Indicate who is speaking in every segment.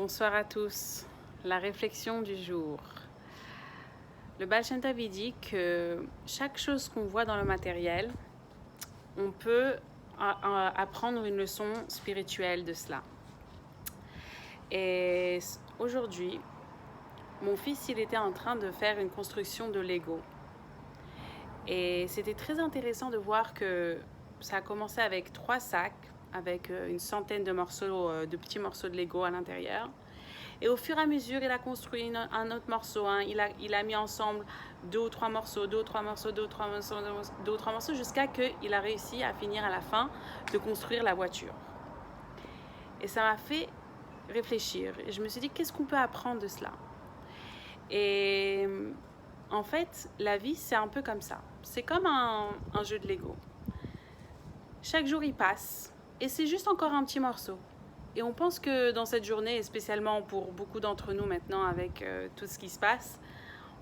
Speaker 1: Bonsoir à tous. La réflexion du jour. Le Baal Shem Tov dit que chaque chose qu'on voit dans le matériel, on peut apprendre une leçon spirituelle de cela. Et aujourd'hui, mon fils, il était en train de faire une construction de Lego. Et c'était très intéressant de voir que ça a commencé avec 3 sacs, avec une centaine de petits morceaux de Lego à l'intérieur. Et au fur et à mesure, il a construit un autre morceau. Il a mis ensemble 2 ou 3 morceaux, 2 ou 3 morceaux, 2 ou 3 morceaux, 2 ou 3 morceaux, jusqu'à qu'il a réussi à finir à la fin de construire la voiture. Et ça m'a fait réfléchir. Et je me suis dit, qu'est-ce qu'on peut apprendre de cela? Et en fait, la vie, c'est un peu comme ça. C'est comme un jeu de Lego. Chaque jour, il passe. Et c'est juste encore un petit morceau. Et on pense que dans cette journée, et spécialement pour beaucoup d'entre nous maintenant avec tout ce qui se passe,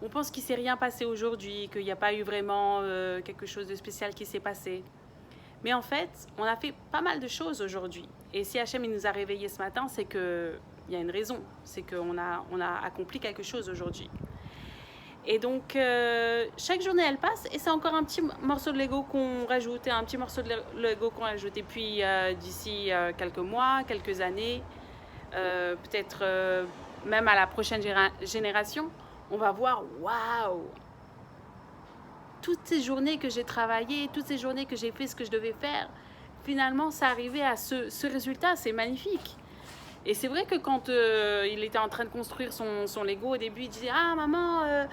Speaker 1: on pense qu'il ne s'est rien passé aujourd'hui, qu'il n'y a pas eu vraiment quelque chose de spécial qui s'est passé. Mais en fait, on a fait pas mal de choses aujourd'hui. Et si Hachem il nous a réveillés ce matin, c'est qu'il y a une raison. C'est qu'on a accompli quelque chose aujourd'hui. Et donc, chaque journée, elle passe et c'est encore un petit morceau de Lego qu'on rajoute et un petit morceau de Lego qu'on rajoute. Et puis, d'ici quelques mois, quelques années, peut-être même à la prochaine génération, on va voir, waouh! Toutes ces journées que j'ai travaillé, toutes ces journées que j'ai fait ce que je devais faire, finalement, ça arrivait à ce résultat. C'est magnifique. Et c'est vrai que quand il était en train de construire son Lego, au début, il disait « Ah, maman,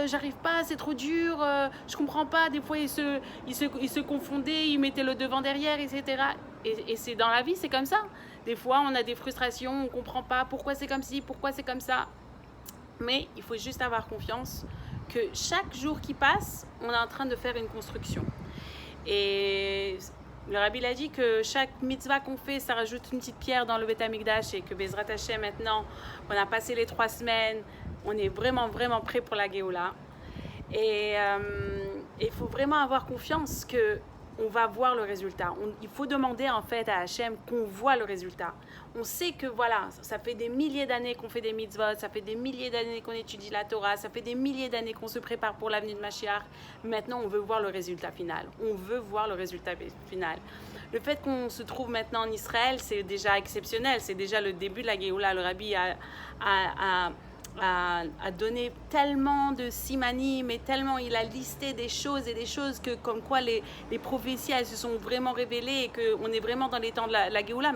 Speaker 1: j'arrive pas, c'est trop dur, je comprends pas. » Des fois, il se confondait, il mettait le devant derrière, etc. Et c'est dans la vie, c'est comme ça. Des fois, on a des frustrations, on comprend pas pourquoi c'est comme ci, pourquoi c'est comme ça. Mais il faut juste avoir confiance que chaque jour qui passe, on est en train de faire une construction. Et le Rabbi l'a dit que chaque mitzvah qu'on fait, ça rajoute une petite pierre dans le Beth Amikdash et que Bezrat Hashem, maintenant, on a passé les 3 semaines, on est vraiment, vraiment prêt pour la Géoula. Et il faut vraiment avoir confiance qu'on va voir le résultat. Il faut demander en fait à Hashem qu'on voit le résultat. On sait que voilà, ça fait des milliers d'années qu'on fait des mitzvot, ça fait des milliers d'années qu'on étudie la Torah, ça fait des milliers d'années qu'on se prépare pour l'avenue de Mashiach. Maintenant, on veut voir le résultat final. On veut voir le résultat final. Le fait qu'on se trouve maintenant en Israël, c'est déjà exceptionnel. C'est déjà le début de la Géoula. Le Rabbi a donné tellement de simanim et tellement il a listé des choses et des choses que comme quoi les prophéties elles se sont vraiment révélées et qu'on est vraiment dans les temps de la Géoula.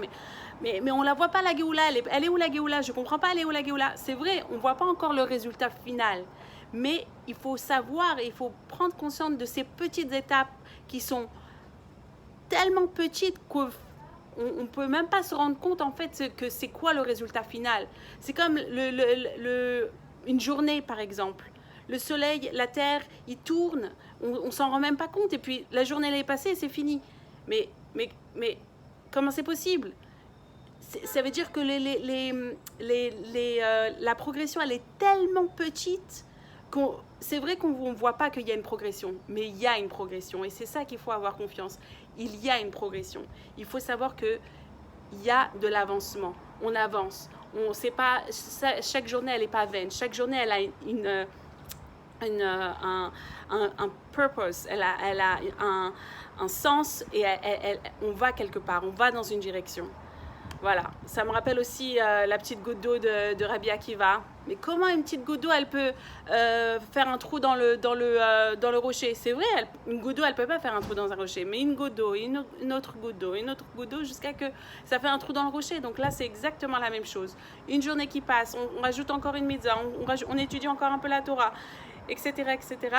Speaker 1: Mais on la voit pas la Géoula, elle est où la Géoula? Je comprends pas, elle est où la Géoula? C'est vrai, on voit pas encore le résultat final. Mais il faut savoir et il faut prendre conscience de ces petites étapes qui sont tellement petites qu'on ne peut même pas se rendre compte en fait que c'est quoi le résultat final. C'est comme une journée par exemple. Le soleil, la terre, il tourne, on s'en rend même pas compte et puis la journée elle est passée et c'est fini. Mais comment c'est possible? Ça veut dire que la progression elle est tellement petite c'est vrai qu'on ne voit pas qu'il y a une progression, mais il y a une progression et c'est ça qu'il faut avoir confiance. Il y a une progression. Il faut savoir qu'il y a de l'avancement. On avance. On sait pas, chaque journée elle n'est pas vaine. Chaque journée elle a un purpose, elle a un sens et on va quelque part, on va dans une direction. Voilà, ça me rappelle aussi la petite goutte d'eau de Rabbi Akiva. Mais comment une petite goutte d'eau, elle peut faire un trou dans le rocher? C'est vrai, une goutte d'eau, elle ne peut pas faire un trou dans un rocher. Mais une goutte d'eau, une autre goutte d'eau, une autre goutte d'eau, jusqu'à que ça fait un trou dans le rocher. Donc là, c'est exactement la même chose. Une journée qui passe, on rajoute encore une mitzvah, on étudie encore un peu la Torah, etc., etc.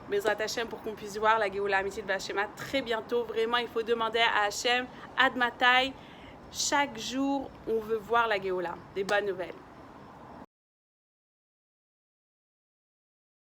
Speaker 1: Bezrat Hashem pour qu'on puisse voir la Géoula Amitit Vashema très bientôt. Vraiment, il faut demander à Hashem, Ad Matai. Chaque jour, on veut voir la Géoula, des bonnes nouvelles.